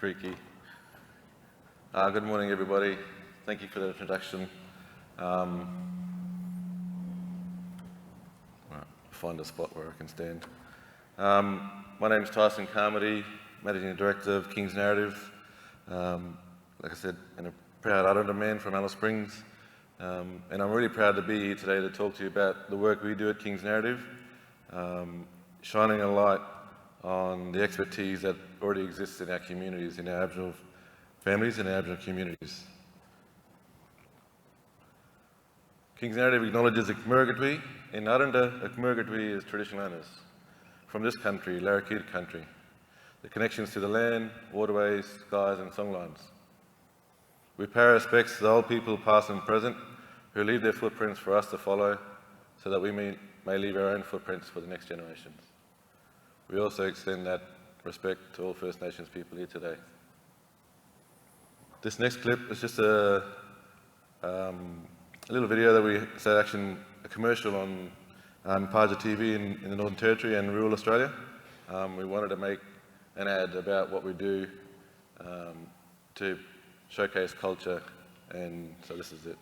creaky. Good morning, everybody. Thank you for the introduction. Right, find a spot where I can stand. My name is Tyson Carmody, Managing Director of King's Narrative. Like I said, I'm a proud Arrernte man from Alice Springs. And I'm really proud to be here today to talk to you about the work we do at King's Narrative, shining a light on the expertise that already exists in our communities, in our Aboriginal families and our Aboriginal communities. King's Narrative acknowledges the Kmirgatwi. In Arrernte, the Kmirgatwi is traditional owners from this country, Larrakia country. The connections to the land, waterways, skies and songlines. We pay our respects to the old people, past and present, who leave their footprints for us to follow, so that we may leave our own footprints for the next generations. We also extend that respect to all First Nations people here today. This next clip is just a little video that we set action, a commercial on Paja TV in the Northern Territory and rural Australia. We wanted to make an ad about what we do to showcase culture, and so this is it.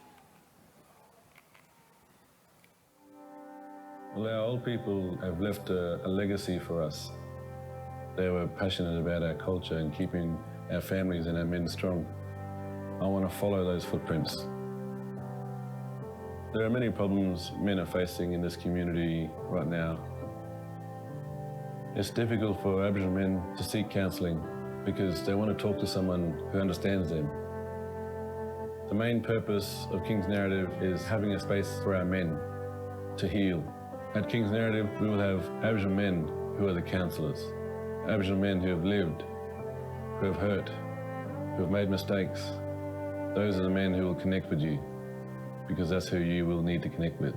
Well, our old people have left a legacy for us. They were passionate about our culture and keeping our families and our men strong. I want to follow those footprints. There are many problems men are facing in this community right now. It's difficult for Aboriginal men to seek counselling because they want to talk to someone who understands them. The main purpose of King's Narrative is having a space for our men to heal. At King's Narrative, we will have Aboriginal men who are the counsellors, Aboriginal men who have lived, who have hurt, who have made mistakes. Those are the men who will connect with you, because that's who you will need to connect with.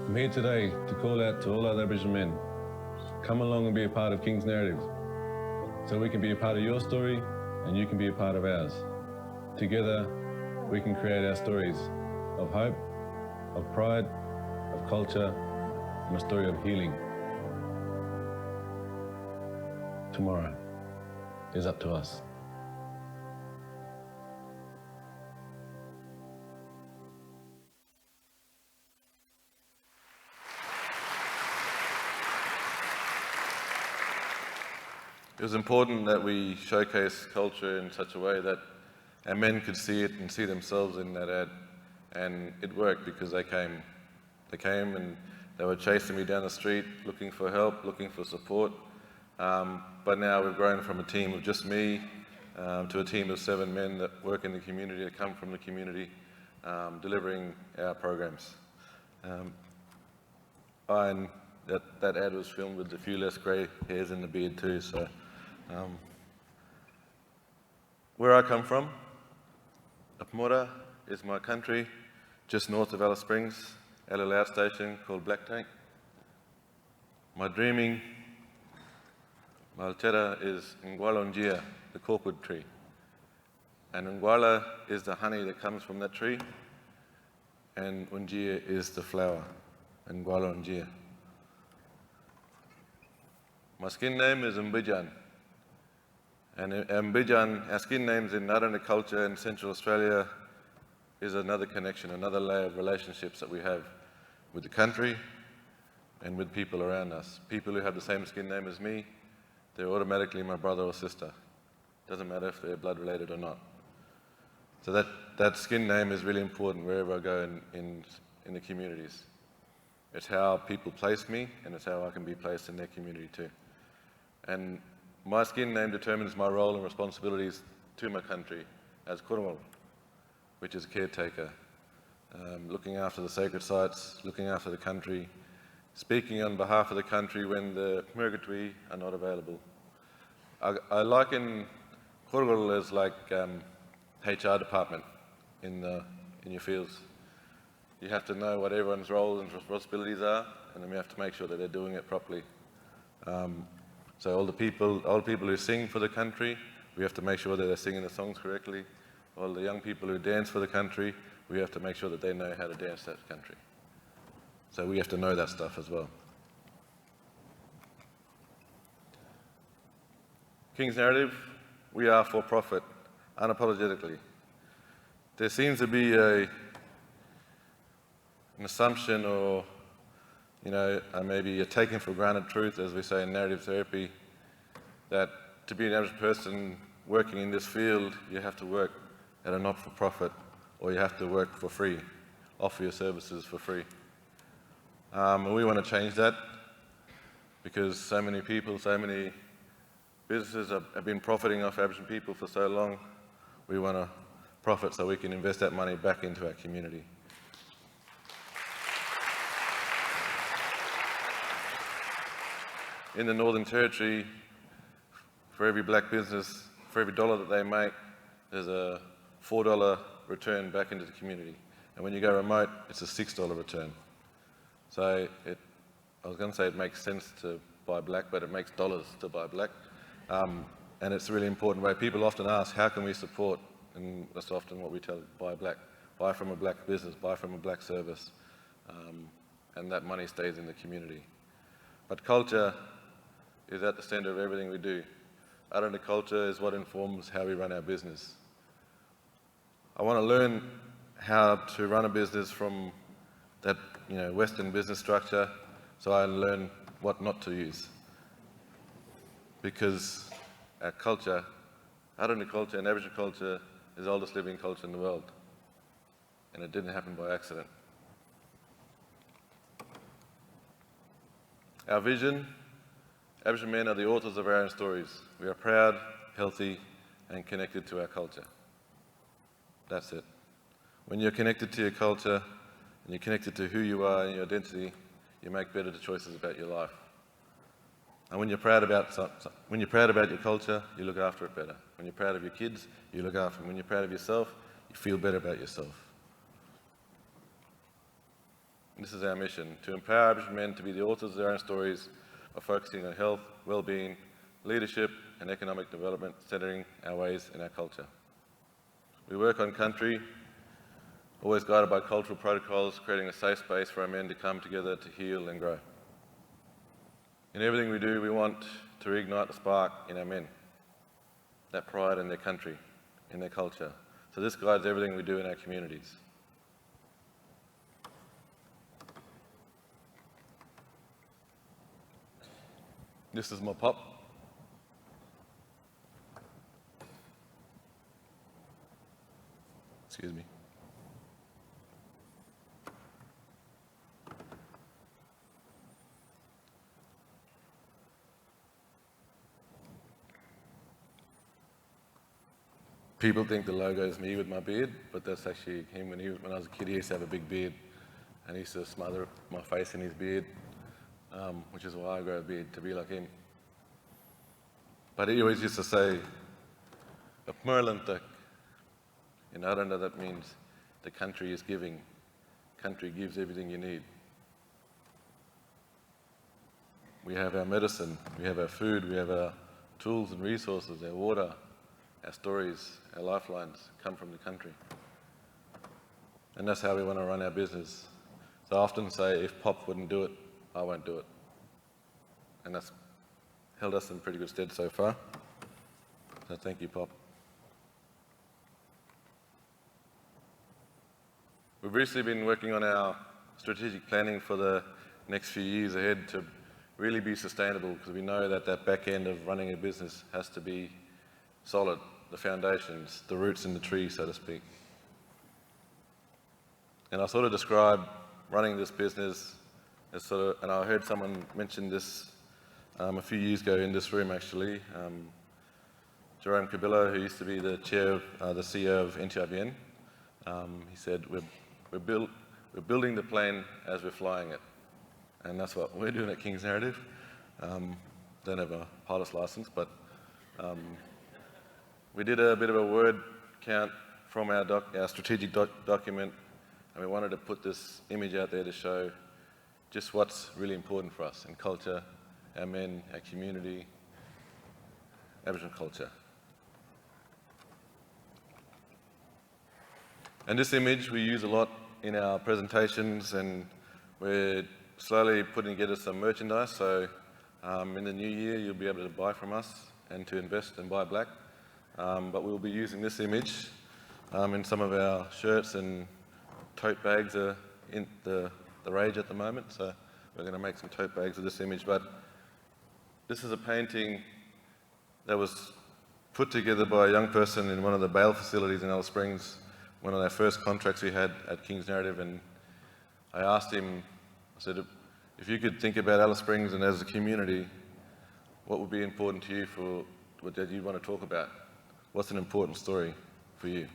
I'm here today to call out to all other Aboriginal men. Come along and be a part of King's Narrative, so we can be a part of your story and you can be a part of ours. Together, we can create our stories of hope, of pride, of culture, and a story of healing. Tomorrow is up to us. It was important that we showcase culture in such a way that our men could see it and see themselves in that ad, and it worked because they came. They came and they were chasing me down the street, looking for help, looking for support. But now we've grown from a team of just me to a team of 7 men that work in the community, that come from the community, delivering our programs. And that ad was filmed with a few less grey hairs in the beard too. So, where I come from, Apmora is my country, just north of Alice Springs, at a loud station called Black Tank. My dreaming, my altera is Ngwalonjia, the corkwood tree. And Ngwala is the honey that comes from that tree, and Unjia is the flower, Ngwalonjia. My skin name is Mbijan. And Mbijan, our skin names in Arrernte culture in Central Australia is another connection, another layer of relationships that we have with the country and with people around us. People who have the same skin name as me, they're automatically my brother or sister. Doesn't matter if they're blood related or not. So that skin name is really important wherever I go in the communities. It's how people place me, and it's how I can be placed in their community too. And my skin name determines my role and responsibilities to my country as Kurungal, which is a caretaker, looking after the sacred sites, looking after the country, speaking on behalf of the country when the Kmirgatwi are not available. I liken Kurungal as like HR department in your fields. You have to know what everyone's roles and responsibilities are, and then we have to make sure that they're doing it properly. So all the people who sing for the country, we have to make sure that they're singing the songs correctly. All the young people who dance for the country, we have to make sure that they know how to dance that country. So we have to know that stuff as well. King's Narrative, we are for profit, unapologetically. There seems to be an assumption or maybe a taken for granted truth, as we say in narrative therapy, that to be an average person working in this field, you have to work at a not-for-profit, or you have to work for free, offer your services for free. And we want to change that because so many people, so many businesses have been profiting off Aboriginal people for so long. We want to profit so we can invest that money back into our community. In the Northern Territory, for every black business, for every dollar that they make, there's a $4 return back into the community. And when you go remote, it's a $6 return. So I was going to say it makes sense to buy black, but it makes dollars to buy black. And it's a really important way. People often ask, how can we support? And that's often what we tell, buy black. Buy from a black business, buy from a black service. And that money stays in the community. But culture is at the centre of everything we do. Arrernte culture is what informs how we run our business. I want to learn how to run a business from that Western business structure, so I learn what not to use. Because our culture, Arrernte culture and Aboriginal culture, is the oldest living culture in the world. And it didn't happen by accident. Our vision: Aboriginal men are the authors of our own stories. We are proud, healthy, and connected to our culture. That's it. When you're connected to your culture, and you're connected to who you are and your identity, you make better choices about your life. And when you're proud about your culture, you look after it better. When you're proud of your kids, you look after them. When you're proud of yourself, you feel better about yourself. And this is our mission: to empower Aboriginal men to be the authors of their own stories by focusing on health, well-being, leadership, and economic development, centering our ways in our culture. We work on country, always guided by cultural protocols, creating a safe space for our men to come together to heal and grow. In everything we do, we want to reignite the spark in our men, that pride in their country, in their culture. So this guides everything we do in our communities. This is my pop. Excuse me. People think the logo is me with my beard, but that's actually him. When I was a kid, he used to have a big beard, and he used to smother my face in his beard, which is why I grow a beard, to be like him. But he always used to say, Arrernte. In Arrernte, that means the country is giving. Country gives everything you need. We have our medicine, we have our food, we have our tools and resources, our water, our stories, our lifelines come from the country. And that's how we want to run our business. So I often say, if Pop wouldn't do it, I won't do it. And that's held us in pretty good stead so far. So thank you, Pop. We've recently been working on our strategic planning for the next few years ahead to really be sustainable, because we know that that back end of running a business has to be solid, the foundations, the roots in the tree, so to speak. And I sort of describe running this business as sort of, and I heard someone mention this a few years ago in this room actually, Jerome Cabillo, who used to be the chair of the CEO of NTIBN, he said, we're building the plane as we're flying it. And that's what we're doing at King's Narrative. Don't have a pilot's license, but we did a bit of a word count from our strategic document, and we wanted to put this image out there to show just what's really important for us in culture, our men, our community, Aboriginal culture. And this image we use a lot in our presentations, and we're slowly putting together some merchandise, so in the new year you'll be able to buy from us and to invest and buy black. but we'll be using this image in some of our shirts, and tote bags are in the rage at the moment, so we're going to make some tote bags of this image. But this is a painting that was put together by a young person in one of the bail facilities in Alice Springs, one of our first contracts we had at King's Narrative, and I asked him, I said, if you could think about Alice Springs and as a community, what would be important to you for what you want to talk about? What's an important story for you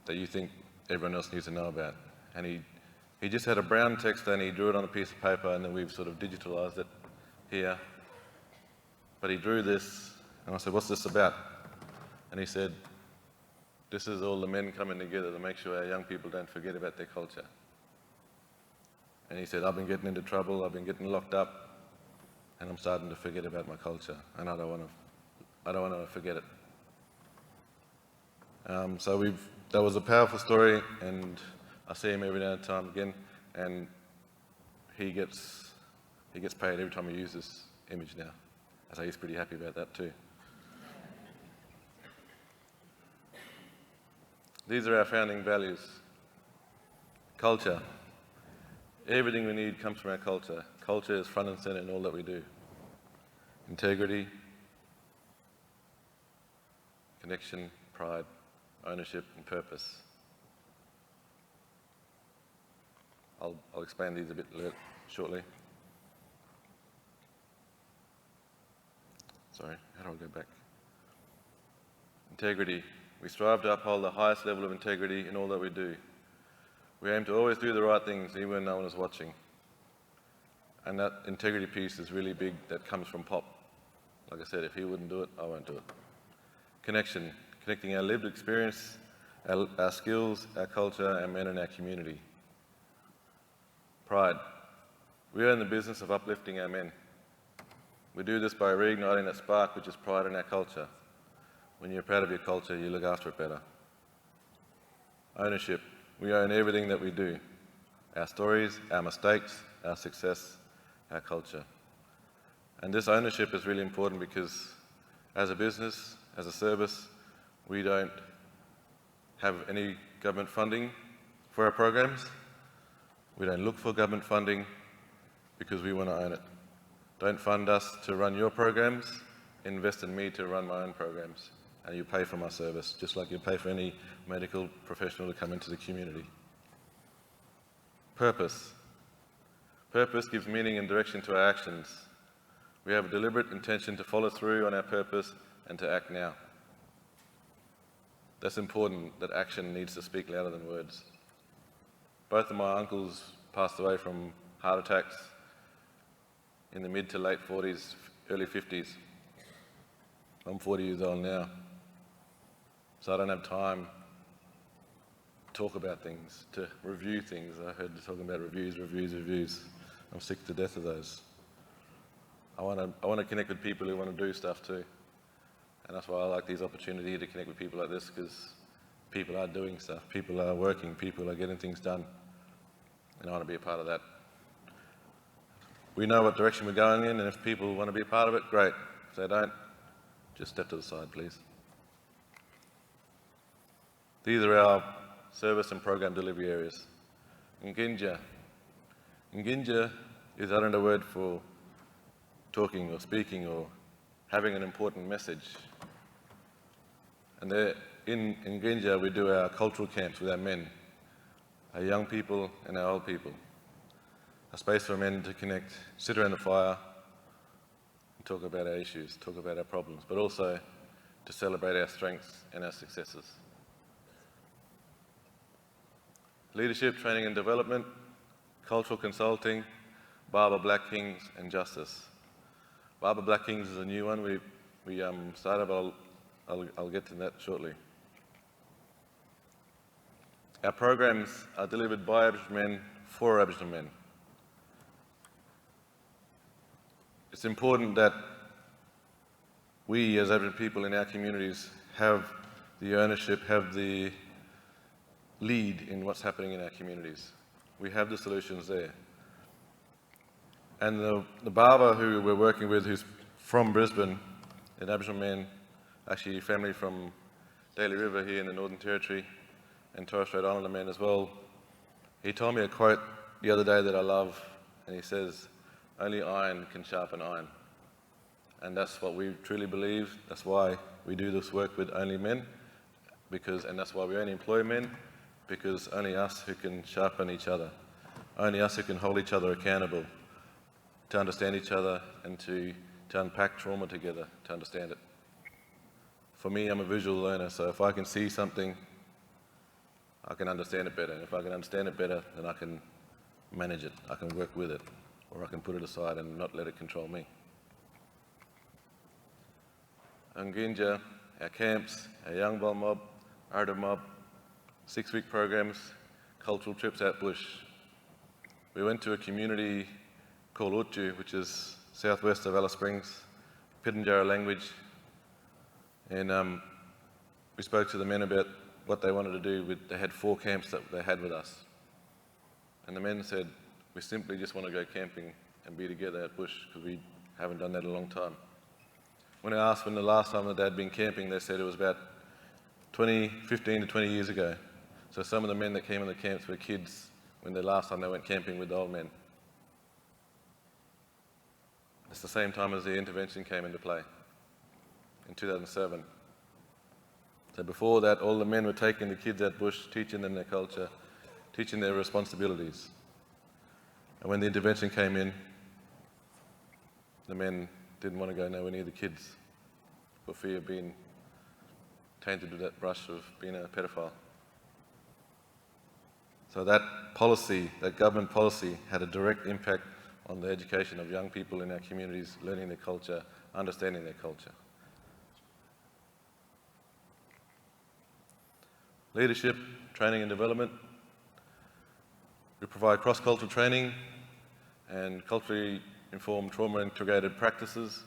that you think everyone else needs to know about? And he just had a brown text and he drew it on a piece of paper, and then we've sort of digitalised it here. But he drew this, and I said, what's this about? And he said, this is all the men coming together to make sure our young people don't forget about their culture. And he said, I've been getting into trouble, I've been getting locked up, and I'm starting to forget about my culture, and I don't want to forget it. So that was a powerful story, and I see him every now and time again, and he gets paid every time he uses this image now. So he's pretty happy about that too. These are our founding values. Culture. Everything we need comes from our culture. Culture is front and centre in all that we do. Integrity, connection, pride, ownership, and purpose. I'll explain these a bit shortly. Sorry, how do I go back? Integrity. We strive to uphold the highest level of integrity in all that we do. We aim to always do the right things, even when no one is watching. And that integrity piece is really big. That comes from Pop. Like I said, if he wouldn't do it, I won't do it. Connection. Connecting our lived experience, our skills, our culture, our men and our community. Pride. We are in the business of uplifting our men. We do this by reigniting that spark which is pride in our culture. When you're proud of your culture, you look after it better. Ownership. We own everything that we do. Our stories, our mistakes, our success, our culture. And this ownership is really important because as a business, as a service, we don't have any government funding for our programs. We don't look for government funding because we want to own it. Don't fund us to run your programs, invest in me to run my own programs. And you pay for my service, just like you pay for any medical professional to come into the community. Purpose. Purpose gives meaning and direction to our actions. We have a deliberate intention to follow through on our purpose and to act now. That's important, that action needs to speak louder than words. Both of my uncles passed away from heart attacks in the mid to late 40s, early 50s. I'm 40 years old now, so I don't have time to talk about things, to review things. I heard you talking about reviews. I'm sick to death of those. I want to connect with people who want to do stuff too. And that's why I like these opportunities to connect with people like this, because people are doing stuff, people are working, people are getting things done. And I want to be a part of that. We know what direction we're going in, and if people want to be a part of it, great. If they don't, just step to the side, please. These are our service and program delivery areas. Nginja. Nginja is Arrernte word for talking or speaking or having an important message. And there, in Nginja, we do our cultural camps with our men, our young people and our old people. A space for men to connect, sit around the fire, and talk about our issues, talk about our problems, but also to celebrate our strengths and our successes. Leadership, training and development, cultural consulting, Barber Black Kings and justice. Barber Black Kings is a new one we started, but I'll get to that shortly. Our programs are delivered by Aboriginal men for Aboriginal men. It's important that we as Aboriginal people in our communities have the ownership, have the lead in what's happening in our communities. We have the solutions there. And the barber who we're working with, who's from Brisbane, an Aboriginal man, actually family from Daly River here in the Northern Territory and Torres Strait Islander men as well. He told me a quote the other day that I love, and he says, "Only iron can sharpen iron." And that's what we truly believe. That's why we do this work with only men, and that's why we only employ men, because only us who can sharpen each other, only us who can hold each other accountable, to understand each other and to unpack trauma together, to understand it. For me, I'm a visual learner, so if I can see something, I can understand it better. And if I can understand it better, then I can manage it, I can work with it, or I can put it aside and not let it control me. Nginja, our camps, our young bull mob, Arrernte mob, 6-week programs, cultural trips out bush. We went to a community called Utu, which is southwest of Alice Springs, Pitjantjatjara language, and we spoke to the men about what they wanted to do. They had 4 camps that they had with us. And the men said, "We simply just want to go camping and be together at bush, because we haven't done that in a long time." When I asked when the last time that they'd been camping, they said it was about 15 to 20 years ago. So some of the men that came in the camps were kids when the last time they went camping with the old men. It's the same time as the intervention came into play, in 2007. So before that, all the men were taking the kids out bush, teaching them their culture, teaching their responsibilities. And when the intervention came in, the men didn't want to go nowhere near the kids for fear of being tainted with that brush of being a pedophile. So that policy, that government policy, had a direct impact on the education of young people in our communities, learning their culture, understanding their culture. Leadership, training and development. We provide cross-cultural training and culturally informed trauma-integrated practices.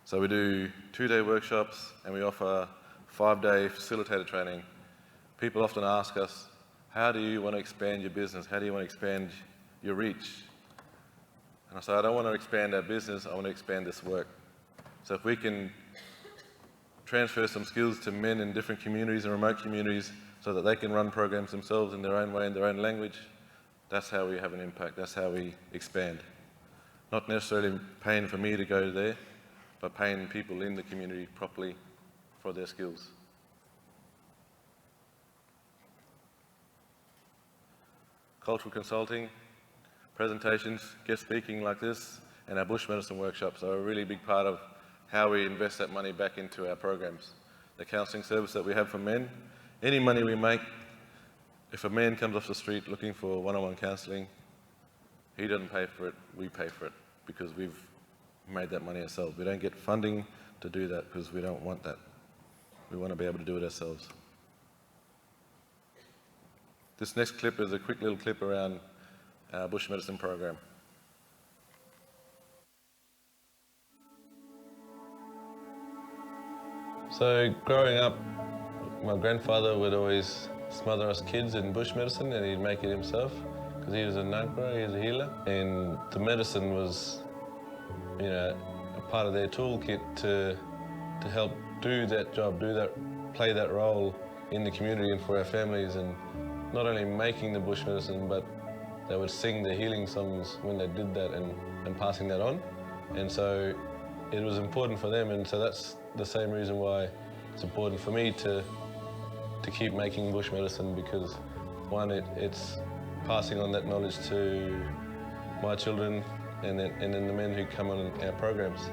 So we do 2-day workshops and we offer 5-day facilitated training. People often ask us, how do you want to expand your business? How do you want to expand your reach? And I say, I don't want to expand our business, I want to expand this work. So if we can transfer some skills to men in different communities and remote communities so that they can run programs themselves in their own way, in their own language, that's how we have an impact, that's how we expand. Not necessarily paying for me to go there, but paying people in the community properly for their skills. Cultural consulting, presentations, guest speaking like this, and our bush medicine workshops are a really big part of how we invest that money back into our programs. The counselling service that we have for men, any money we make, if a man comes off the street looking for one-on-one counselling, he doesn't pay for it, we pay for it, because we've made that money ourselves. We don't get funding to do that because we don't want that. We want to be able to do it ourselves. This next clip is a quick little clip around our bush medicine program. So growing up, my grandfather would always smother us kids in bush medicine, and he'd make it himself because he was a Nagpra, he was a healer, and the medicine was, you know, a part of their toolkit to help do that job, play that role in the community and for our families, and not only making the bush medicine, but they would sing the healing songs when they did that and passing that on. And so it was important for them, and so that's the same reason why it's important for me to keep making bush medicine, because one, it's passing on that knowledge to my children and then the men who come on our programs.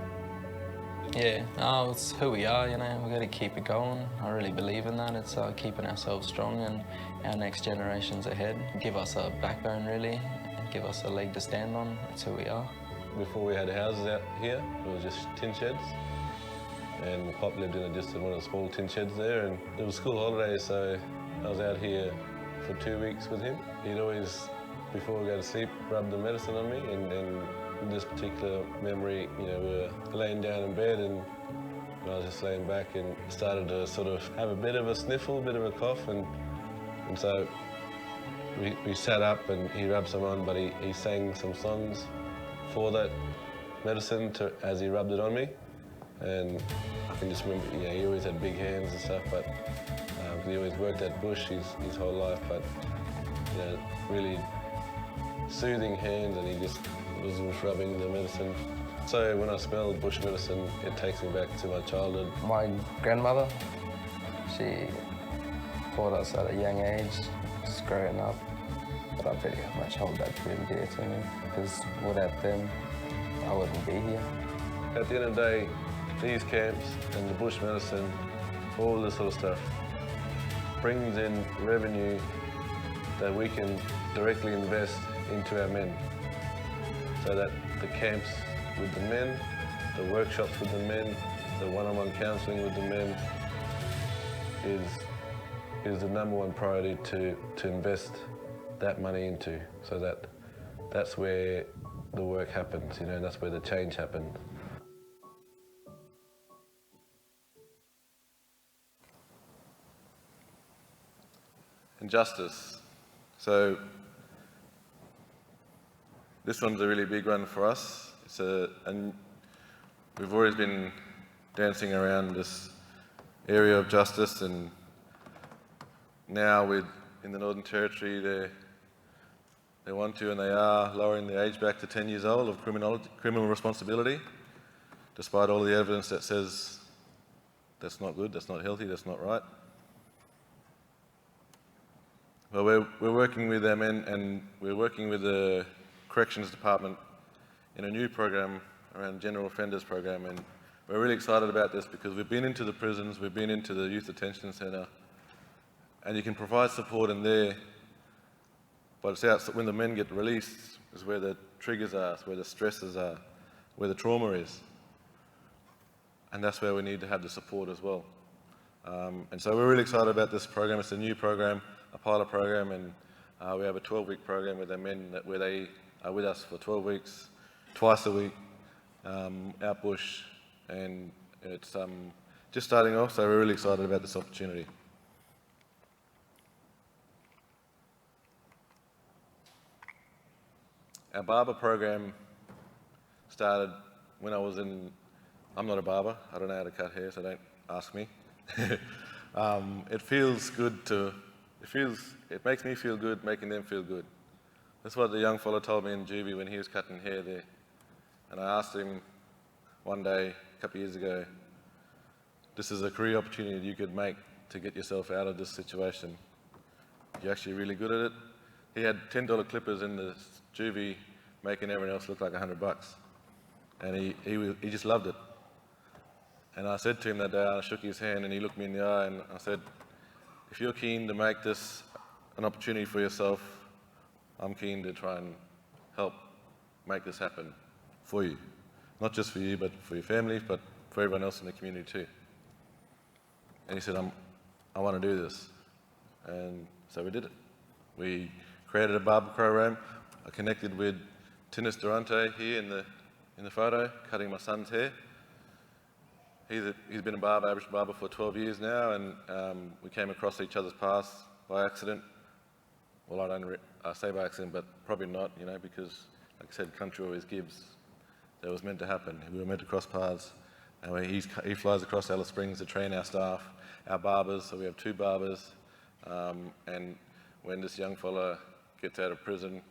Yeah, no, it's who we are, you know, we've got to keep it going. I really believe in that. It's keeping ourselves strong and our next generations ahead. Give us a backbone, really, and give us a leg to stand on. That's who we are. Before we had houses out here, it was just tin sheds. And my pop lived in just one of the small tin sheds there, and it was school holidays, so I was out here for 2 weeks with him. He'd always, before we go to sleep, rub the medicine on me, and in this particular memory, you know, we were laying down in bed and I was just laying back and started to sort of have a bit of a sniffle, a bit of a cough, and so we sat up and he rubbed some on, but he sang some songs for that medicine as he rubbed it on me. And I can just remember, he always had big hands and stuff, but he always worked at bush his whole life, but really soothing hands, and he just was rubbing the medicine. So when I smell bush medicine, it takes me back to my childhood. My grandmother, she taught us at a young age, just growing up, but I pretty much hold that really dear to me, because without them, I wouldn't be here. At the end of the day, these camps and the bush medicine, all this sort of stuff, brings in revenue that we can directly invest into our men. So that the camps with the men, the workshops with the men, the one-on-one counselling with the men is the number one priority to invest that money into, so that's where the work happens, and that's where the change happens. And justice. So this one's a really big one for us. And we've always been dancing around this area of justice, and now in the Northern Territory they want to, and they are lowering the age back to 10 years old of criminal responsibility, despite all the evidence that says that's not good, that's not healthy, that's not right. Well, we're working with them, and we're working with the Corrections Department in a new program around General Offenders Program, and we're really excited about this because we've been into the prisons, we've been into the Youth Detention Centre, and you can provide support in there, but it's out when the men get released is where the triggers are, it's where the stresses are, where the trauma is, and that's where we need to have the support as well. And so we're really excited about this program. It's a new program, a pilot program, and we have a 12-week program with our men where they are with us for 12 weeks, twice a week, out bush, and it's just starting off, so we're really excited about this opportunity. Our barber program started when I was I'm not a barber, I don't know how to cut hair, so don't ask me. It makes me feel good making them feel good. That's what the young fella told me in juvie when he was cutting hair there. And I asked him one day, a couple of years ago, this is a career opportunity you could make to get yourself out of this situation. You're actually really good at it. He had $10 clippers in the juvie, making everyone else look like $100. And he just loved it. And I said to him that day, I shook his hand and he looked me in the eye, and I said, if you're keen to make this an opportunity for yourself, I'm keen to try and help make this happen for you. Not just for you, but for your family, but for everyone else in the community too. And he said, I want to do this. And so we did it. We created a barber program. I connected with Arrernte here in the photo, cutting my son's hair. He's been a Aboriginal barber for 12 years now, and we came across each other's paths by accident. Well, I say by accident, but probably not, because, like I said, country always gives. That was meant to happen. We were meant to cross paths. And he flies across Alice Springs to train our staff, our barbers, so we have 2 barbers. And when this young fella gets out of prison,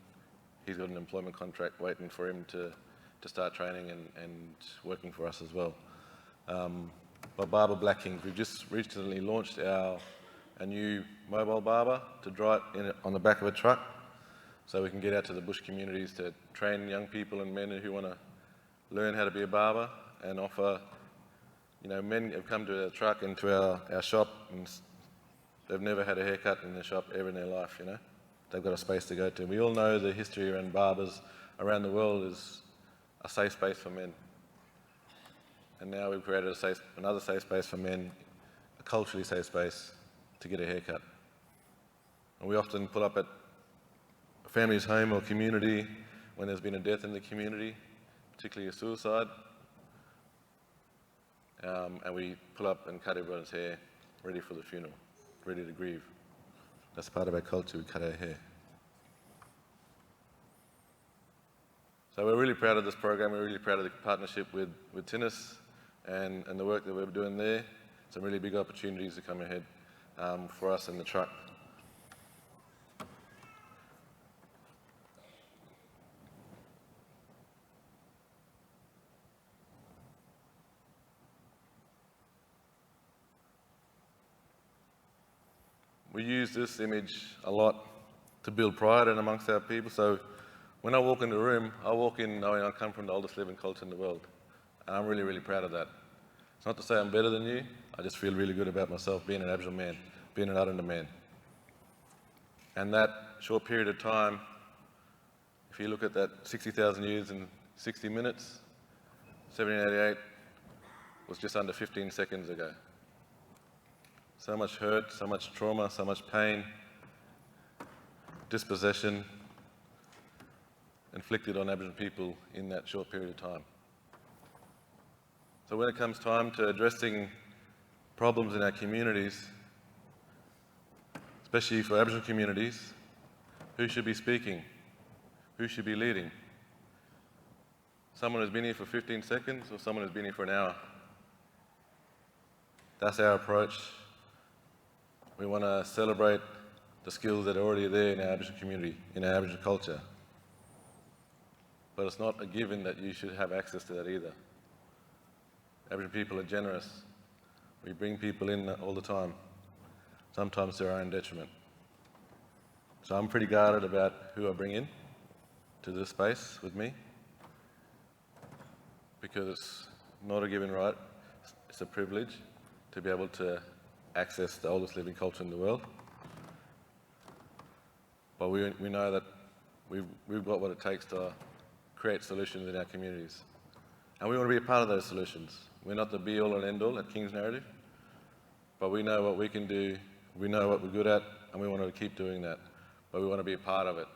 he's got an employment contract waiting for him to start training and working for us as well. By Barber Black Kings, we've just recently launched a new mobile barber to drive on the back of a truck, so we can get out to the bush communities to train young people and men who want to learn how to be a barber, and offer, men have come to the truck and to our shop, and they've never had a haircut in the shop ever in their life, They've got a space to go to. We all know the history around barbers around the world is a safe space for men. And now we've created another safe space for men, a culturally safe space to get a haircut. And we often pull up at a family's home or community when there's been a death in the community, particularly a suicide. And we pull up and cut everyone's hair, ready for the funeral, ready to grieve. That's part of our culture, we cut our hair. So we're really proud of this program, we're really proud of the partnership with Tinnis. and the work that we're doing there, some really big opportunities to come ahead for us in the truck. We use this image a lot to build pride in amongst our people. So when I walk in the room, I walk in knowing I come from the oldest living culture in the world. And I'm really, really proud of that. It's not to say I'm better than you, I just feel really good about myself being an Aboriginal man, being an Arrernte man. And that short period of time, if you look at that 60,000 years in 60 minutes, 1788 was just under 15 seconds ago. So much hurt, so much trauma, so much pain, dispossession inflicted on Aboriginal people in that short period of time. So when it comes time to addressing problems in our communities, especially for Aboriginal communities, who should be speaking? Who should be leading? Someone who's been here for 15 seconds or someone who's been here for an hour? That's our approach. We want to celebrate the skills that are already there in our Aboriginal community, in our Aboriginal culture. But it's not a given that you should have access to that either. Aboriginal people are generous. We bring people in all the time, sometimes to our own detriment. So I'm pretty guarded about who I bring in to this space with me, because it's not a given right, it's a privilege to be able to access the oldest living culture in the world. But we know that we've got what it takes to create solutions in our communities. And we want to be a part of those solutions. We're not the be-all and end-all at King's Narrative, but we know what we can do, we know what we're good at, and we want to keep doing that. But we want to be a part of it.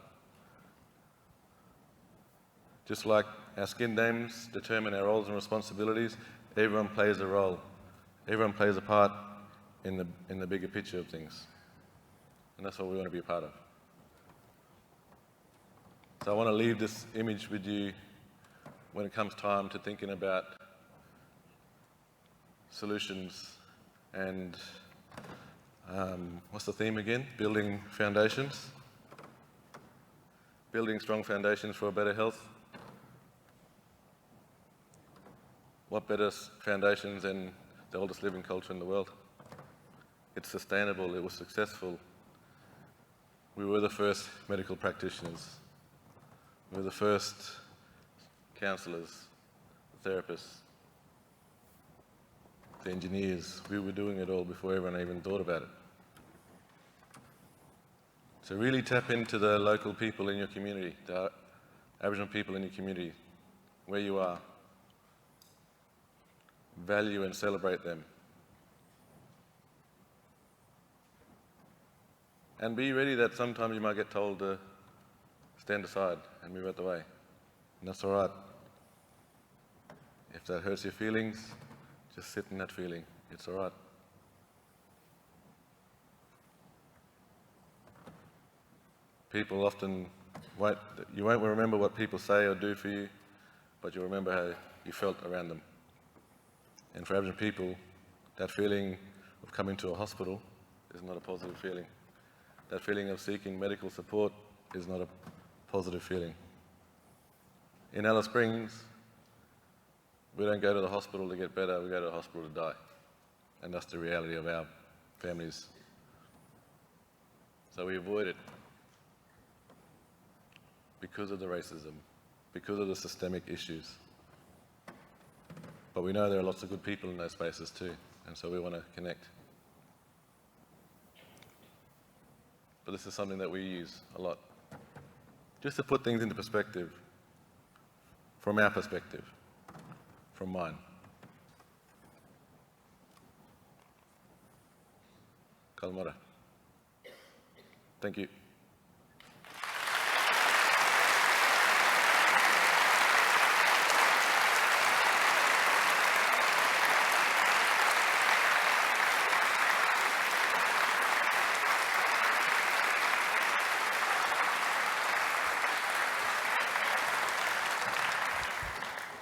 Just like our skin names determine our roles and responsibilities, everyone plays a role. Everyone plays a part in the bigger picture of things. And that's what we want to be a part of. So I want to leave this image with you when it comes time to thinking about solutions and what's the theme again? Building foundations. Building strong foundations for a better health. What better foundations than the oldest living culture in the world? It's sustainable, it was successful. We were the first medical practitioners. We were the first counsellors, therapists, the engineers. We were doing it all before everyone even thought about it. So really tap into the local people in your community, the Aboriginal people in your community, where you are. Value and celebrate them. And be ready that sometimes you might get told to stand aside and move out the way. And that's all right. If that hurts your feelings, just sit in that feeling. It's all right. People often you won't remember what people say or do for you, but you'll remember how you felt around them. And for Aboriginal people, that feeling of coming to a hospital is not a positive feeling. That feeling of seeking medical support is not a positive feeling. In Alice Springs, we don't go to the hospital to get better, we go to the hospital to die. And that's the reality of our families. So we avoid it because of the racism, because of the systemic issues. But we know there are lots of good people in those spaces too, and so we want to connect. But this is something that we use a lot, just to put things into perspective, from our perspective, from mine. Kalmara. Thank you.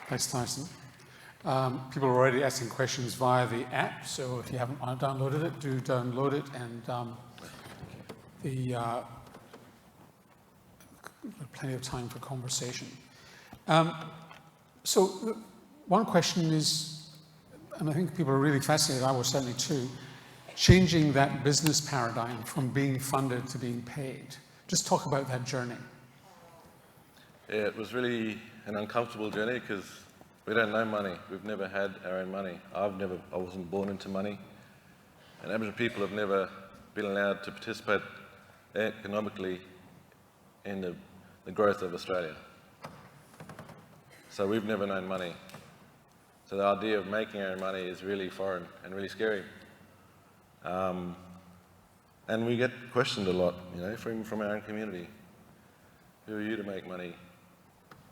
Thanks, Tyson. People are already asking questions via the app, so if you haven't downloaded it, do download it, and plenty of time for conversation. So one question is, and I think people are really fascinated, I was certainly too, changing that business paradigm from being funded to being paid. Just talk about that journey. Yeah, it was really an uncomfortable journey because we don't know money. We've never had our own money. I wasn't born into money. And Aboriginal people have never been allowed to participate economically in the growth of Australia. So we've never known money. So the idea of making our own money is really foreign and really scary. And we get questioned a lot, you know, from our own community. Who are you to make money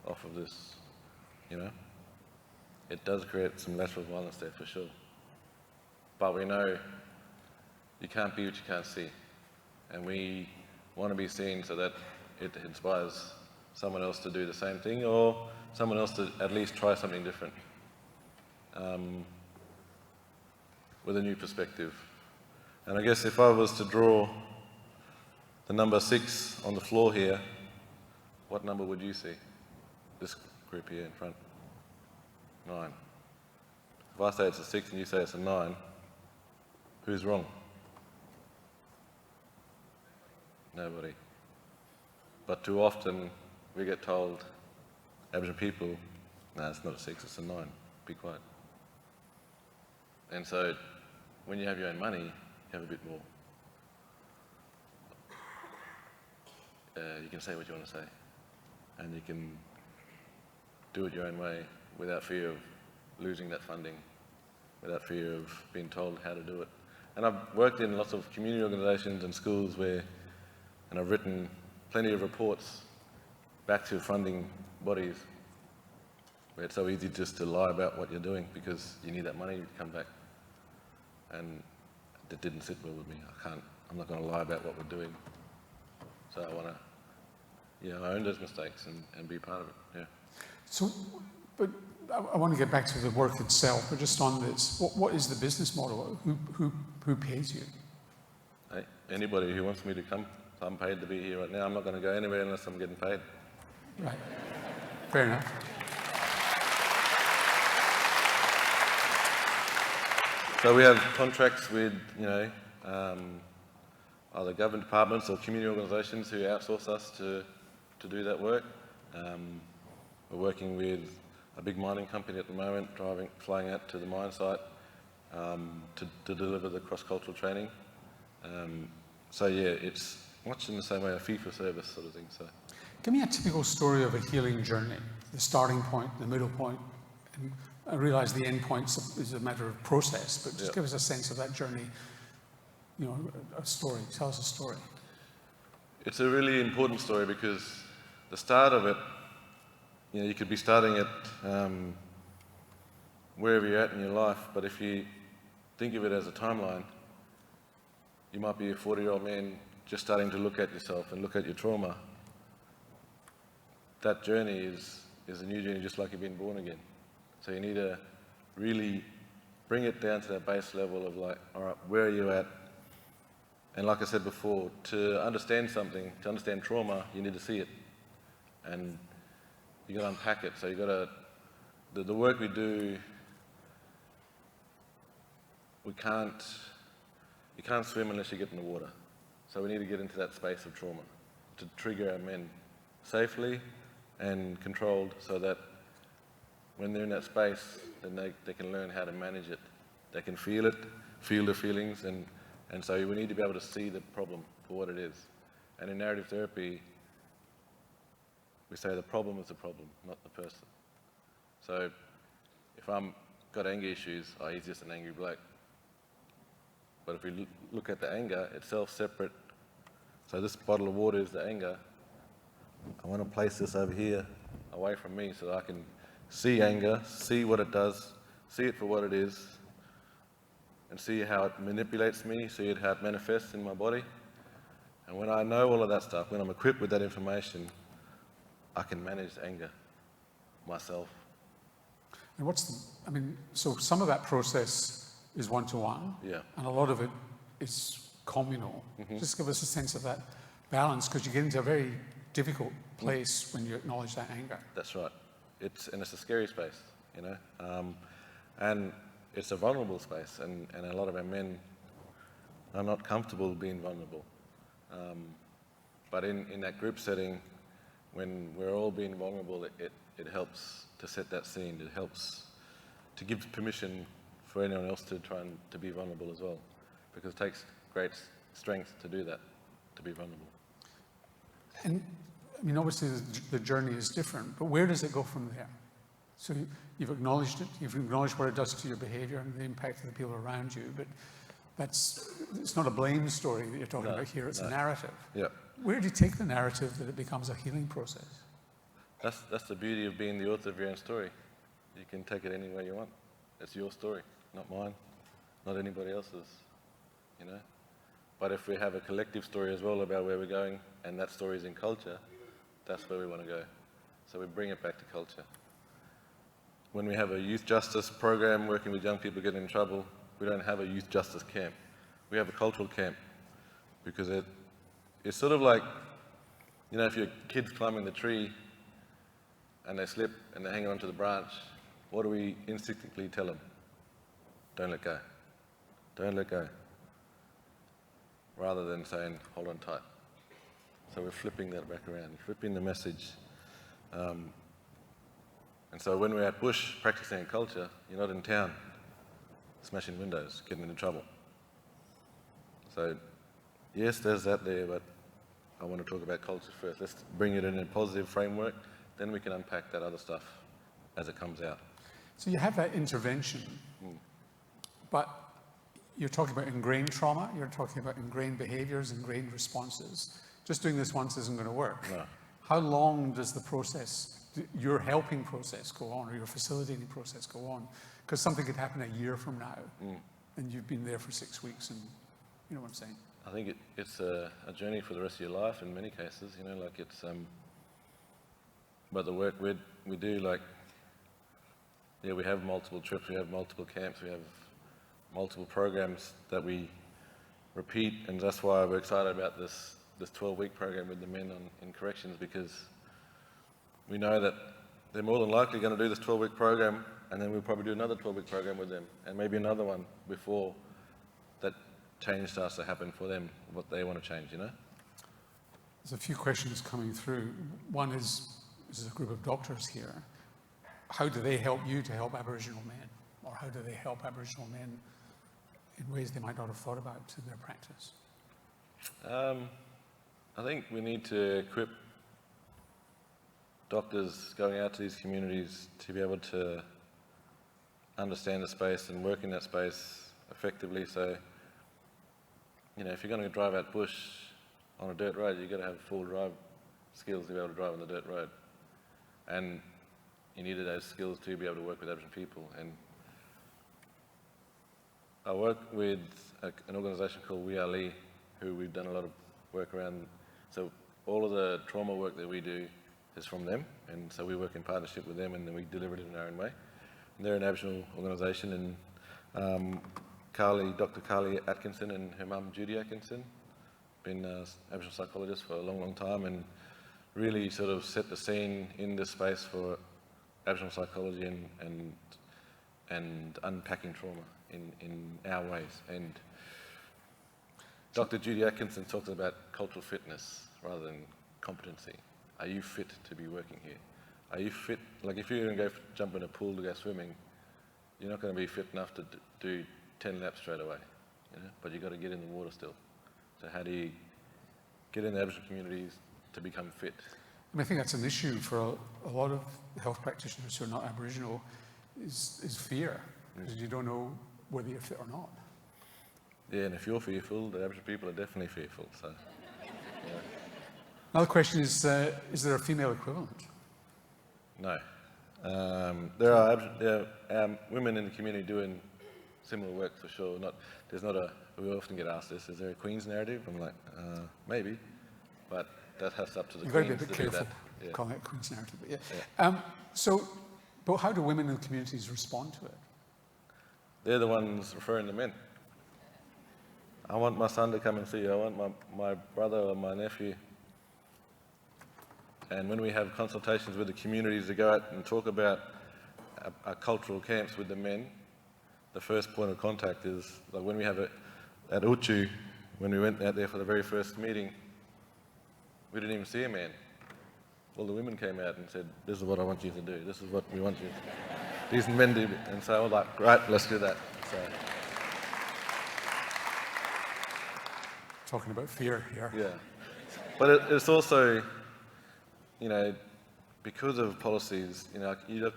off of this, you know? It does create some lateral violence there for sure. But we know you can't be what you can't see. And we want to be seen so that it inspires someone else to do the same thing, or someone else to at least try something different with a new perspective. And I guess if I was to draw the number 6 on the floor here, what number would you see? This group here in front. 9. If I say it's a 6 and you say it's a 9, who's wrong? Nobody. But too often we get told, Aboriginal people, no, it's not a 6, it's a 9, be quiet. And so when you have your own money, you have a bit more. You can say what you want to say, and you can do it your own way without fear of losing that funding, without fear of being told how to do it. And I've worked in lots of community organisations and schools and I've written plenty of reports back to funding bodies where it's so easy just to lie about what you're doing because you need that money to come back. And that didn't sit well with me. I'm not going to lie about what we're doing. So I want to, own those mistakes and be part of it, yeah. So, but I want to get back to the work itself, but just on this, what is the business model? Who pays you? Hey, anybody who wants me to come, I'm paid to be here right now. I'm not going to go anywhere unless I'm getting paid. Right, fair enough. So we have contracts with, either government departments or community organisations who outsource us to do that work. We're working with a big mining company at the moment, flying out to the mine site to deliver the cross-cultural training. So yeah, it's much in the same way a fee-for-service sort of thing. So, give me a typical story of a healing journey, the starting point, the middle point. And I realise the end point is a matter of process, but just give us a sense of that journey, a story. Tell us a story. It's a really important story because the start of it, you could be starting at wherever you're at in your life, but if you think of it as a timeline, you might be a 40-year-old man just starting to look at yourself and look at your trauma. That journey is a new journey, just like you've been born again. So you need to really bring it down to that base level of like, all right, where are you at? And like I said before, to understand something, to understand trauma, you need to see it. And you got to unpack it. So you got to, the work we do, you can't swim unless you get in the water. So we need to get into that space of trauma to trigger our men safely and controlled so that when they're in that space, then they can learn how to manage it. They can feel it, feel the feelings, and so we need to be able to see the problem for what it is. And in narrative therapy, we say the problem is the problem, not the person. So if I'm got anger issues, he's just an angry bloke. But if we look at the anger itself separate, so this bottle of water is the anger, I want to place this over here, away from me, so that I can see anger, see what it does, see it for what it is, and see how it manipulates me, see how it manifests in my body. And when I know all of that stuff, when I'm equipped with that information, I can manage anger myself. And so some of that process is one-to-one, Yeah. and a lot of it is communal. Just give us a sense of that balance, because you get into a very difficult place when you acknowledge that anger. That's right. It's a scary space, you know, and it's a vulnerable space, and a lot of our men are not comfortable being vulnerable. But in that group setting, when we're all being vulnerable, it helps to set that scene. It helps to give permission for anyone else to try and to be vulnerable as well, because it takes great strength to do that, to be vulnerable. And I mean, obviously the journey is different, but where does it go from there? So you've acknowledged it, you've acknowledged what it does to your behavior and the impact of the people around you, but it's not a blame story that you're talking about here, it's a narrative. Yeah. Where do you take the narrative that it becomes a healing process? That's the beauty of being the author of your own story. You can take it any way you want. It's your story, not mine, not anybody else's, you know. But if we have a collective story as well about where we're going, and that story is in culture, that's where we want to go. So we bring it back to culture. When we have a youth justice program working with young people getting in trouble, we don't have a youth justice camp. We have a cultural camp, because it's sort of like, you know, if your kid's climbing the tree and they slip and they hang onto the branch, what do we instinctively tell them? Don't let go. Don't let go. Rather than saying, hold on tight. So we're flipping that back around, flipping the message. And so when we're at bush practicing culture, you're not in town smashing windows, getting into trouble. So yes, there's that there, but I want to talk about culture first. Let's bring it in a positive framework, then we can unpack that other stuff as it comes out. So you have that intervention, but you're talking about ingrained trauma, you're talking about ingrained behaviors, ingrained responses. Just doing this once isn't going to work. No. How long does the process, your helping process go on, or your facilitating process go on? Because something could happen a year from now, and you've been there for 6 weeks, and you know what I'm saying? I think it's a journey for the rest of your life in many cases, you know, like it's, but the work we do, like, yeah, we have multiple trips, we have multiple camps, we have multiple programs that we repeat, and that's why we're excited about this 12-week program with the men in corrections, because we know that they're more than likely going to do this 12-week program, and then we'll probably do another 12-week program with them, and maybe another one before that change starts to happen for them, what they want to change, you know? There's a few questions coming through. One is, there's a group of doctors here. How do they help you to help Aboriginal men? Or how do they help Aboriginal men in ways they might not have thought about in their practice? I think we need to equip doctors going out to these communities to be able to understand the space and work in that space effectively. So, you know, if you're going to drive out bush on a dirt road, you've got to have full drive skills to be able to drive on the dirt road. And you needed those skills to be able to work with Aboriginal people. And I work with an organisation called We Are Lee, who we've done a lot of work around. So all of the trauma work that we do is from them, and so we work in partnership with them, and then we deliver it in our own way. And they're an Aboriginal organisation, and Dr. Carly Atkinson and her mum Judy Atkinson, been an Aboriginal psychologist for a long, long time, and really sort of set the scene in this space for Aboriginal psychology and unpacking trauma in our ways. And Dr. Judy Atkinson talks about cultural fitness rather than competency. Are you fit to be working here? Are you fit? Like if you're going to go jump in a pool to go swimming, you're not going to be fit enough to do 10 laps straight away, you know? But you've got to get in the water still. So how do you get in the Aboriginal communities to become fit? I think that's an issue for a lot of health practitioners who are not Aboriginal, is fear, because you don't know whether you're fit or not. Yeah, and if you're fearful, the Aboriginal people are definitely fearful. So, yeah. Another question is there a female equivalent? No. There are women in the community doing similar work for sure. We often get asked this, is there a Queen's narrative? I'm like, maybe, but that has up to the You've Queens got to be a bit to do careful that. Yeah. calling it Queen's narrative, but yeah. Well, how do women in the communities respond to it? They're the ones referring to men. I want my son to come and see you. I want my brother or my nephew. And when we have consultations with the communities to go out and talk about our cultural camps with the men, the first point of contact is, like when we have it at Uchu, when we went out there for the very first meeting, we didn't even see a man. All the women came out and said, this is what I want you to do. This is what we want you to do. These men do. And so I was like, great, let's do that. So, Talking about fear here. yeah. But it's also, you know, because of policies, you know, you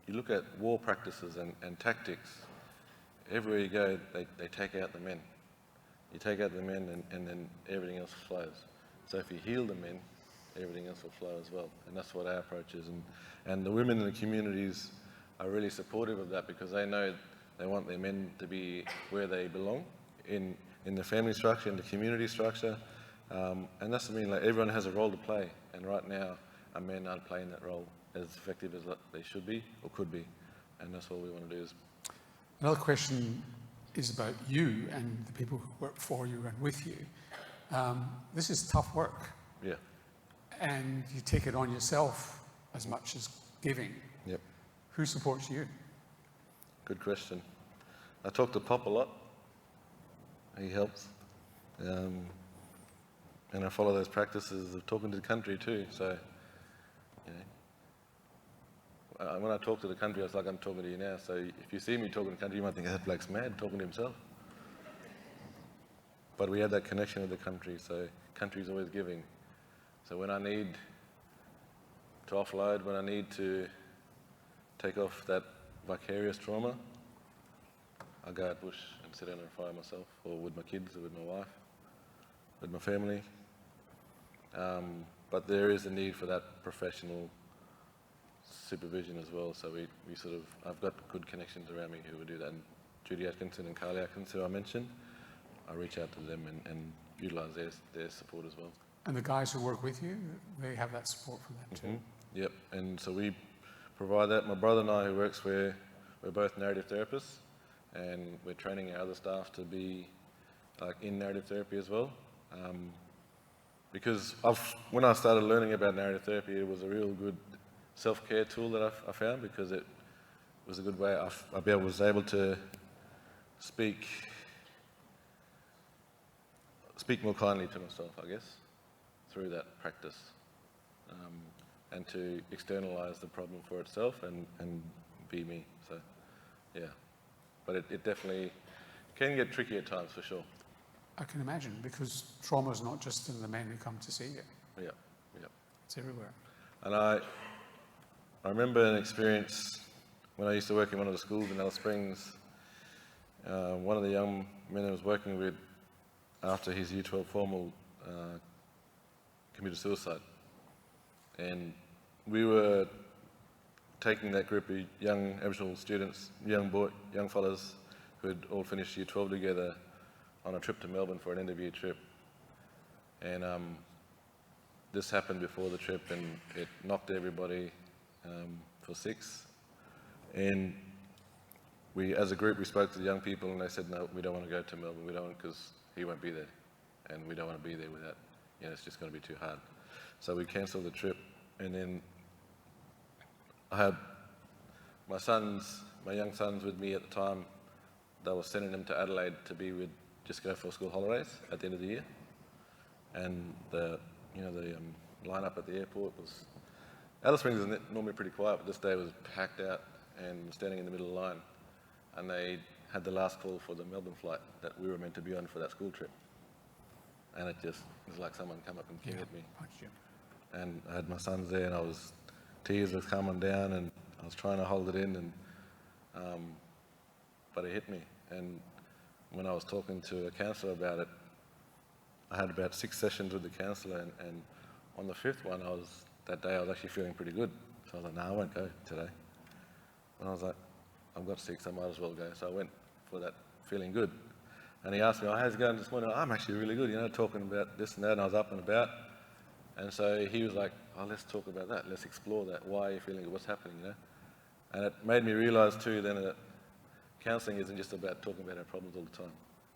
look at war practices and tactics, everywhere you go, they take out the men. You take out the men and then everything else flows. So if you heal the men, everything else will flow as well. And that's what our approach is. And the women in the communities are really supportive of that because they know they want their men to be where they belong, in the family structure, in the community structure. And that's what I mean, like everyone has a role to play. And right now, our men aren't playing that role as effective as they should be or could be. And that's what we want to do. Another question is about you and the people who work for you and with you. This is tough work. Yeah. And you take it on yourself as much as giving. Yep. Who supports you? Good question. I talk to Pop a lot. He helps. And I follow those practices of talking to the country too. So, you know, when I talk to the country, it's like I'm talking to you now. So if you see me talking to the country, you might think that bloke's mad, talking to himself. But we have that connection with the country, so country's always giving. So when I need to offload, when I need to take off that vicarious trauma, I go out bush and sit down and fire myself, or with my kids, or with my wife, with my family. But there is a need for that professional supervision as well. So we sort of, I've got good connections around me who would do that. And Judy Atkinson and Carly Atkinson, who I mentioned, I reach out to them and utilise their support as well. And the guys who work with you, they have that support from them too? Mm-hmm. Yep, and so we provide that. My brother and I who works, we're both narrative therapists, and we're training our other staff to be like in narrative therapy as well. Because when I started learning about narrative therapy, it was a real good self-care tool that I found, because it was a good way I was able to speak more kindly to myself, I guess, through that practice, and to externalise the problem for itself and be me. So, yeah, but it definitely can get tricky at times, for sure. I can imagine, because trauma is not just in the men who come to see you. Yeah, yeah. It's everywhere. And I remember an experience when I used to work in one of the schools in Alice Springs. One of the young men I was working with, after his Year 12 formal, committed suicide. And we were taking that group of young Aboriginal students, young fellas who had all finished Year 12 together, on a trip to Melbourne for an end-of-year trip. And this happened before the trip, and it knocked everybody for 6. And we, as a group, we spoke to the young people, and they said, no, we don't want to go to Melbourne. We don't, because he won't be there, and we don't want to be there with that. You know, it's just going to be too hard. So we cancelled the trip, and then I had my young sons with me at the time. They were sending them to Adelaide to be with, just go for school holidays at the end of the year. And the line-up at the airport was, Alice Springs is normally pretty quiet, but this day was packed out and standing in the middle of the line. And they had the last call for the Melbourne flight that we were meant to be on for that school trip. And it was like someone come up and king at me. And I had my sons there, and tears were coming down, and I was trying to hold it in, and but it hit me. And when I was talking to a counsellor about it, I had about 6 sessions with the counsellor, and on the 5th one, that day I was actually feeling pretty good. So I was like, no, I won't go today. And I was like, I've got 6, I might as well go. So I went for that feeling good. And he asked me, how's it going this morning? I'm actually really good, talking about this and that, and I was up and about. And so he was like, oh, let's talk about that. Let's explore that. Why are you feeling it? What's happening, you know? And it made me realise too then that counselling isn't just about talking about our problems all the time.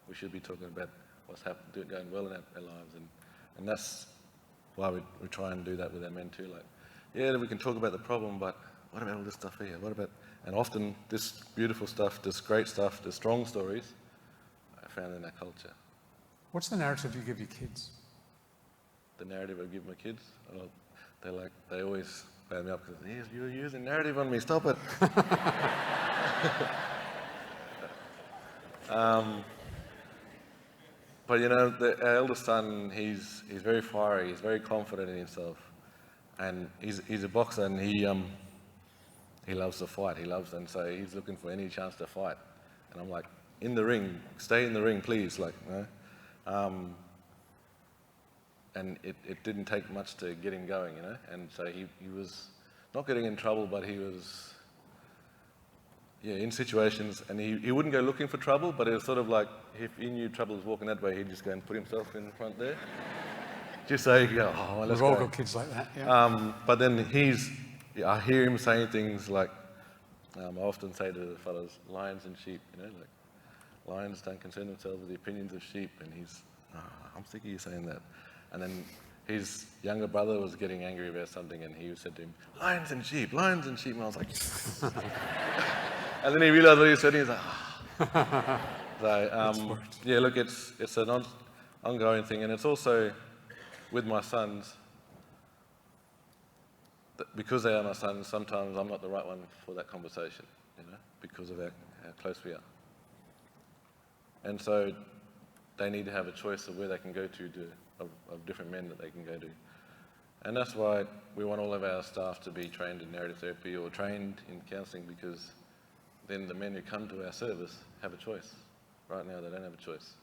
We should be talking about what's going well in our lives, and that's why we try and do that with our men too. Like, yeah, we can talk about the problem, but what about all this stuff here? What about, and often this beautiful stuff, this great stuff, the strong stories are found in our culture. What's the narrative you give your kids? The narrative I give my kids, they always bad me up because, yes, you're using narrative on me, stop it. But you know, our eldest son, he's very fiery, he's very confident in himself, and he's a boxer, and he loves to fight, and so he's looking for any chance to fight, and I'm like, in the ring, stay in the ring, please, like, you know. And it didn't take much to get him going, you know, and so he was not getting in trouble, but he was, yeah, in situations, and he wouldn't go looking for trouble, but it was sort of like, if he knew trouble was walking that way, he'd just go and put himself in front there, just so he could go, oh, well, let's We've all go. got kids like that, yeah. But then I hear him saying things like, I often say to the fellas, lions and sheep, you know, like, lions don't concern themselves with the opinions of sheep, and he's, I'm sick of you saying that. And then his younger brother was getting angry about something, and he said to him, lions and sheep, and I was like, and then he realised what he said, and he was like, So, yeah, look, it's an ongoing thing, and it's also with my sons, because they are my sons, sometimes I'm not the right one for that conversation, you know, because of how close we are. And so they need to have a choice of where they can go to of different men that they can go to. And that's why we want all of our staff to be trained in narrative therapy or trained in counselling, because then the men who come to our service have a choice. Right now, they don't have a choice.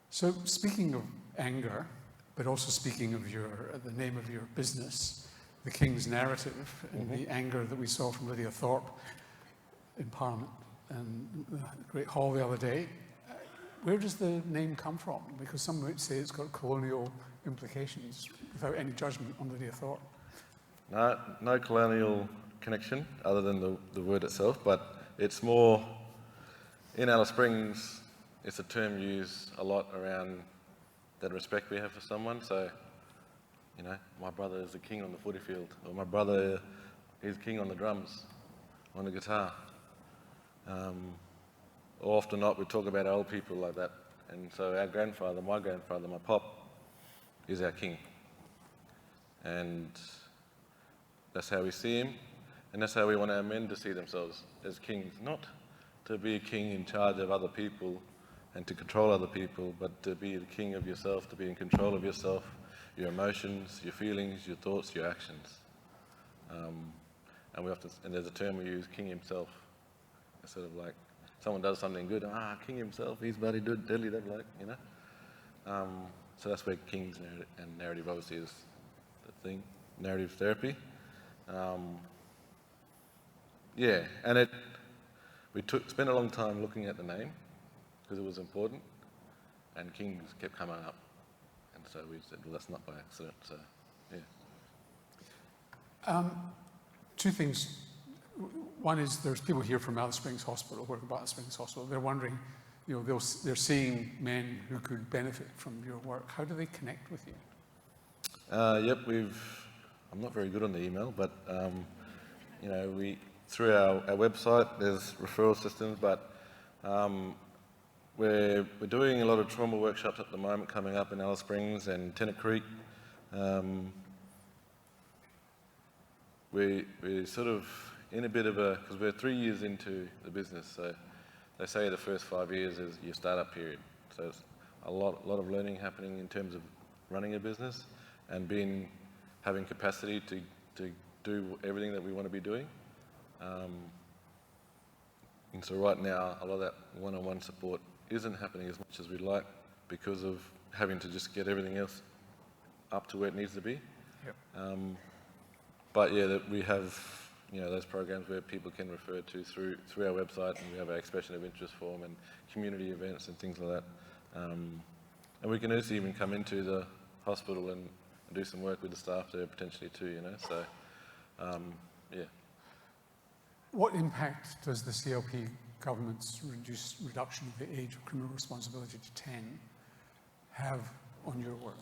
So speaking of anger, but also speaking of the name of your business, the King's Narrative, and the anger that we saw from Lydia Thorpe in Parliament and the Great Hall the other day, where does the name come from? Because some might say it's got colonial implications, without any judgment on Lydia Thorpe. No colonial connection other than the word itself, but it's more, in Alice Springs, it's a term used a lot around that respect we have for someone. So, you know, my brother is the king on the footy field, or my brother is king on the drums, on the guitar. Or often not, we talk about old people like that. And so our grandfather, my pop, is our king. And that's how we see him. And that's how we want our men to see themselves, as kings. Not to be a king in charge of other people and to control other people, but to be the king of yourself, to be in control of yourself, your emotions, your feelings, your thoughts, your actions. And there's a term we use, king himself. It's sort of like, someone does something good, king himself, he's bloody deadly, that like, you know. So that's where King's narrative obviously is the thing, narrative therapy. Yeah, and we spent a long time looking at the name because it was important, and Kings kept coming up, and so we said, well, that's not by accident. So, yeah. Two things. One is there's people here from Alice Springs Hospital, work at Alice Springs Hospital. They're wondering, you know, they're seeing men who could benefit from your work. How do they connect with you? Yep, I'm not very good on the email, but you know, through our website, there's referral systems, but we're doing a lot of trauma workshops at the moment coming up in Alice Springs and Tennant Creek. We're sort of in a bit of because we're 3 years into the business, so they say the first 5 years is your startup period. So it's a lot of learning happening in terms of running a business and having capacity to do everything that we want to be doing. And so right now, a lot of that one-on-one support isn't happening as much as we'd like because of having to just get everything else up to where it needs to be. Yep. But yeah, we have, you know, those programs where people can refer to through our website, and we have our expression of interest form and community events and things like that. And we can also even come into the hospital and do some work with the staff there potentially too, you know, so, yeah. What impact does the CLP government's reduction of the age of criminal responsibility to 10 have on your work?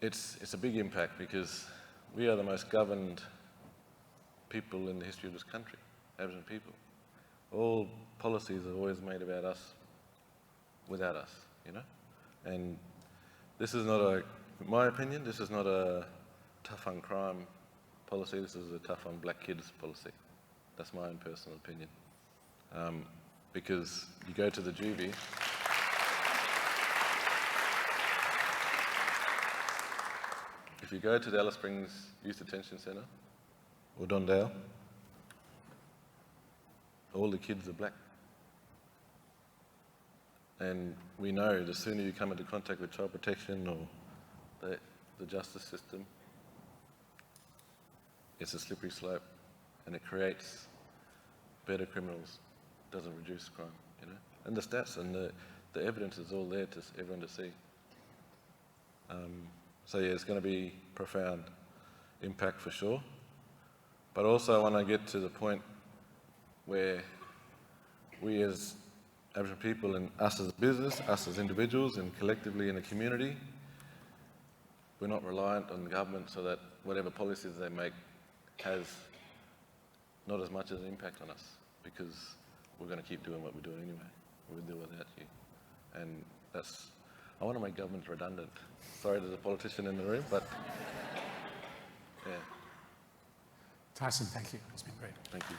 It's a big impact because we are the most governed people in the history of this country, Aboriginal people. All policies are always made about us, without us, you know? And this is not in my opinion, this is not a tough on crime policy, this is a tough on black kids policy. That's my own personal opinion. Because you go to the juvie, if you go to the Alice Springs Youth Detention Centre or Dondale, all the kids are black. And we know the sooner you come into contact with child protection or the justice system, it's a slippery slope and it creates better criminals, doesn't reduce crime, you know. And the stats and the evidence is all there to everyone to see. So yeah, it's going to be profound impact for sure. But also I want to get to the point where we as Aboriginal people and us as a business, us as individuals and collectively in the community, we're not reliant on the government so that whatever policies they make has not as much as an impact on us, because we're going to keep doing what we're doing anyway. We'll do without you. And that's, I want to make governments redundant. Sorry, there's a politician in the room, but yeah. Tyson, thank you. It's been great. Thank you.